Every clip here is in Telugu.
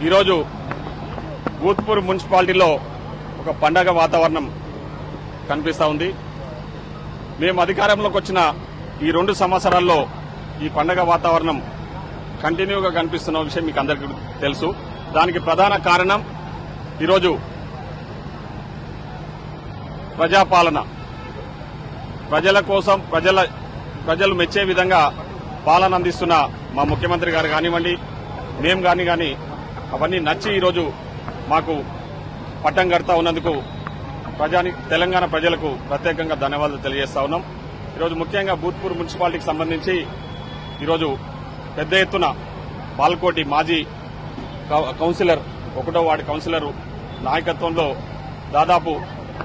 ఈరోజు భూత్పూర్ మున్సిపాలిటీలో ఒక పండగ వాతావరణం కనిపిస్తూ ఉంది. మేము అధికారంలోకి వచ్చిన ఈ 2 సంవత్సరాల్లో ఈ పండగ వాతావరణం కంటిన్యూగా కనిపిస్తున్న విషయం మీకు అందరికీ తెలుసు. దానికి ప్రధాన కారణం ఈరోజు ప్రజాపాలన, ప్రజల కోసం ప్రజలు మెచ్చే విధంగా పాలన అందిస్తున్న మా ముఖ్యమంత్రి గారు కానివ్వండి, మేము కానీ అవన్నీ నచ్చి ఈరోజు మాకు పట్టం కడతా ఉన్నందుకు తెలంగాణ ప్రజలకు ప్రత్యేకంగా ధన్యవాదాలు తెలియజేస్తా ఉన్నాం. ఈరోజు ముఖ్యంగా భూత్పూర్ మున్సిపాలిటీకి సంబంధించి ఈరోజు పెద్ద ఎత్తున బాల్కోటి మాజీ కౌన్సిలర్ 1వ వార్డు కౌన్సిలర్ నాయకత్వంలో దాదాపు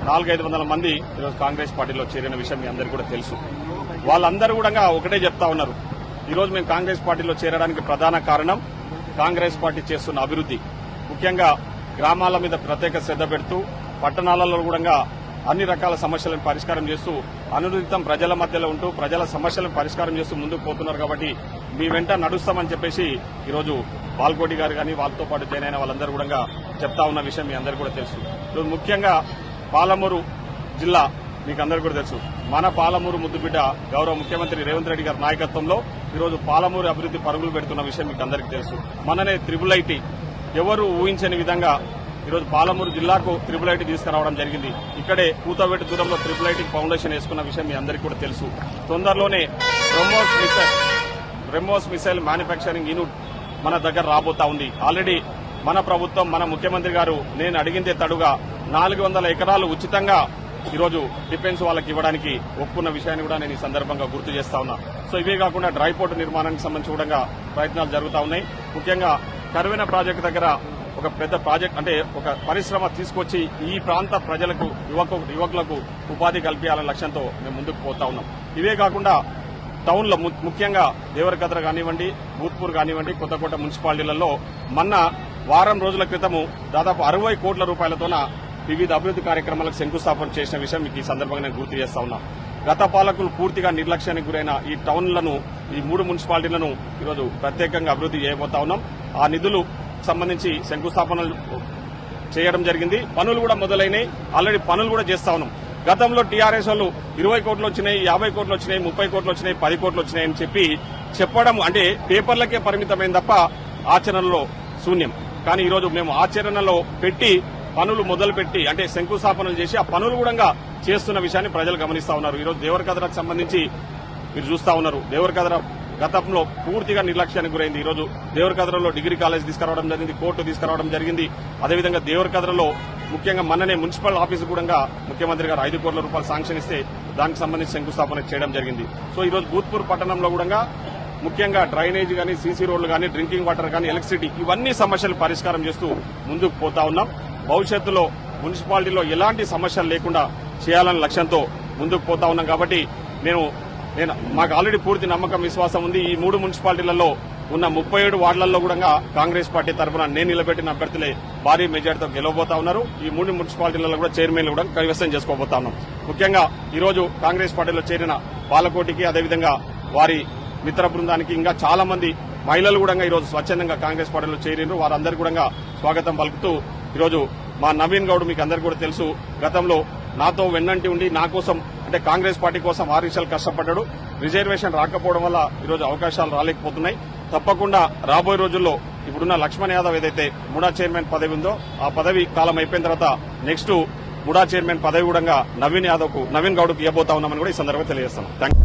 400-500 మంది ఈరోజు కాంగ్రెస్ పార్టీలో చేరిన విషయం మీ అందరికీ కూడా తెలుసు. వాళ్ళందరూ కూడా ఒకటే చెప్తా ఉన్నారు, ఈరోజు మేము కాంగ్రెస్ పార్టీలో చేరడానికి ప్రధాన కారణం కాంగ్రెస్ పార్టీ చేస్తున్న అభివృద్ది. ముఖ్యంగా గ్రామాల మీద ప్రత్యేక శ్రద్ధ పెడుతూ పట్టణాలలో కూడా అన్ని రకాల సమస్యలను పరిష్కారం చేస్తూ అనునిత్యం ప్రజల మధ్యలో ఉంటూ ప్రజల సమస్యలను పరిష్కారం చేస్తూ ముందుకు పోతున్నారు. కాబట్టి మీ వెంట నడుస్తామని చెప్పేసి ఈరోజు బాల్కోటి గారు కానీ వాళ్ళతో పాటు జాయిన్ అయిన వాళ్ళందరూ కూడా చెప్తా ఉన్న విషయం మీ అందరికీ కూడా తెలుసు. ఈరోజు ముఖ్యంగా పాలమూరు జిల్లా మీకు అందరికీ కూడా తెలుసు. మన పాలమూరు ముద్దుబిడ్డ గౌరవ ముఖ్యమంత్రి రేవంత్ రెడ్డి గారి నాయకత్వంలో ఈరోజు పాలమూరు అభివృద్ది పరుగులు పెడుతున్న విషయం మీకు అందరికీ తెలుసు. మననే ట్రిపుల్ ఎవరు ఊహించని విధంగా ఈరోజు పాలమూరు జిల్లాకు ట్రిపుల్ తీసుకురావడం జరిగింది. ఇక్కడే కూతవేటు దూరంలో ట్రిపుల్ ఫౌండేషన్ వేసుకున్న విషయం మీ అందరికీ కూడా తెలుసు. తొందరలోనే బ్రహ్మోస్ మిసైల్ మ్యానుఫ్యాక్చరింగ్ యూనిట్ మన దగ్గర రాబోతా ఉంది. ఆల్రెడీ మన ప్రభుత్వం, మన ముఖ్యమంత్రి గారు నేను అడిగిందే తడుగా 400 ఎకరాలు ఉచితంగా ఈరోజు డిఫెన్స్ వాళ్ళకి ఇవ్వడానికి ఒప్పుకున్న విషయాన్ని కూడా నేను ఈ సందర్భంగా గుర్తు చేస్తా ఉన్నా. సో ఇవే కాకుండా డ్రై పోర్ట్ నిర్మాణానికి సంబంధించి కూడా ప్రయత్నాలు జరుగుతా ఉన్నాయి. ముఖ్యంగా కరువెన ప్రాజెక్టు దగ్గర ఒక పెద్ద ప్రాజెక్ట్ అంటే ఒక పరిశ్రమ తీసుకొచ్చి ఈ ప్రాంత ప్రజలకు యువకులకు ఉపాధి కల్పించాలనే లక్ష్యంతో మేము ముందుకు పోతా ఉన్నాం. ఇవే కాకుండా టౌన్లో ముఖ్యంగా దేవరకద్ర కానివ్వండి, భూత్పూర్ కానివ్వండి, కొత్తకోట మున్సిపాలిటీలలో మొన్న వారం రోజుల క్రితము దాదాపు 60 కోట్ల రూపాయలతోన వివిధ అభివృద్ది కార్యక్రమాలకు శంకుస్థాపన చేసిన విషయం మీకు ఈ సందర్భంగా నేను గుర్తు చేస్తా ఉన్నా. గత పాలకులు పూర్తిగా నిర్లక్ష్యానికి గురైన ఈ టౌన్లను, ఈ 3 మున్సిపాలిటీలను ఈరోజు ప్రత్యేకంగా అభివృద్ది చేయబోతా ఉన్నాం. ఆ నిధులు సంబంధించి శంకుస్థాపనలు చేయడం జరిగింది. పనులు కూడా మొదలైనాయి. ఆల్రెడీ పనులు కూడా చేస్తా ఉన్నాం. గతంలో టీఆర్ఎస్ వాళ్ళు 20 కోట్లు వచ్చినాయి, 50 కోట్లు వచ్చినాయి, 30 కోట్లు వచ్చినాయి, 10 కోట్లు వచ్చినాయని చెప్పడం అంటే పేపర్లకే పరిమితమైన తప్ప ఆచరణలో శూన్యం. కానీ ఈరోజు మేము ఆచరణలో పెట్టి పనులు మొదలుపెట్టి అంటే శంకుస్థాపనలు చేసి ఆ పనులు కూడా చేస్తున్న విషయాన్ని ప్రజలు గమనిస్తా ఉన్నారు. ఈరోజు దేవరకద్రకు సంబంధించి మీరు చూస్తా ఉన్నారు. దేవరకద్ర గతంలో పూర్తిగా నిర్లక్ష్యానికి గురైంది. ఈరోజు దేవరకద్రలో డిగ్రీ కాలేజ్ తీసుకురావడం జరిగింది, కోర్టు తీసుకురావడం జరిగింది. అదేవిధంగా దేవరకద్రలో ముఖ్యంగా మొన్ననే మున్సిపల్ ఆఫీసు కూడా ముఖ్యమంత్రి గారు 5 కోట్ల రూపాయలు శాంక్షన్ ఇస్తే దానికి సంబంధించి శంకుస్థాపన చేయడం జరిగింది. సో ఈరోజు భూత్పూర్ పట్టణంలో కూడా ముఖ్యంగా డ్రైనేజ్ కానీ, సీసీ రోడ్లు కానీ, డ్రింకింగ్ వాటర్ కానీ, ఎలక్ట్రిసిటీ ఇవన్నీ సమస్యలు పరిష్కారం చేస్తూ ముందుకు పోతా ఉన్నాం. భవిష్యత్తులో మున్సిపాలిటీలో ఎలాంటి సమస్యలు లేకుండా చేయాలనే లక్ష్యంతో ముందుకు పోతా ఉన్నాం. కాబట్టి మాకు ఆల్రెడీ పూర్తి నమ్మకం, విశ్వాసం ఉంది. ఈ 3 మున్సిపాలిటీలలో ఉన్న 37 వార్డులలో కూడా కాంగ్రెస్ పార్టీ తరఫున నేను నిలబెట్టిన అభ్యర్థులే భారీ మెజార్టీతో గెలవబోతా ఉన్నారు. ఈ 3 మున్సిపాలిటీలలో కూడా చైర్మన్లు కూడా కైవసం చేసుకోబోతా ఉన్నాం. ముఖ్యంగా ఈరోజు కాంగ్రెస్ పార్టీలో చేరిన బాలకోటికి, అదేవిధంగా వారి మిత్ర బృందానికి ఇంకా చాలా మంది మహిళలు కూడా ఈరోజు స్వచ్ఛందంగా కాంగ్రెస్ పార్టీలో చేరినారు. వారందరికీ కూడా స్వాగతం పలుకుతూ ఈరోజు మా నవీన్ గౌడ్ మీకు అందరికీ కూడా తెలుసు, గతంలో నాతో వెన్నంటి ఉండి నా కోసం అంటే కాంగ్రెస్ పార్టీ కోసం 6 నిమిషాలు కష్టపడ్డాడు. రిజర్వేషన్ రాకపోవడం వల్ల ఈరోజు అవకాశాలు రాలేకపోతున్నాయి. తప్పకుండా రాబోయే రోజుల్లో ఇప్పుడున్న లక్ష్మణ్ యాదవ్ ఏదైతే ముడా చైర్మన్ పదవి ఉందో ఆ పదవి కాలం అయిపోయిన తర్వాత నెక్స్ట్ ముడా చైర్మన్ పదవి కూడా నవీన్ గౌడ్కు ఇవ్వబోతా ఉన్నామని కూడా ఈ సందర్భంగా తెలియజేస్తున్నాం. థాంక్యూ.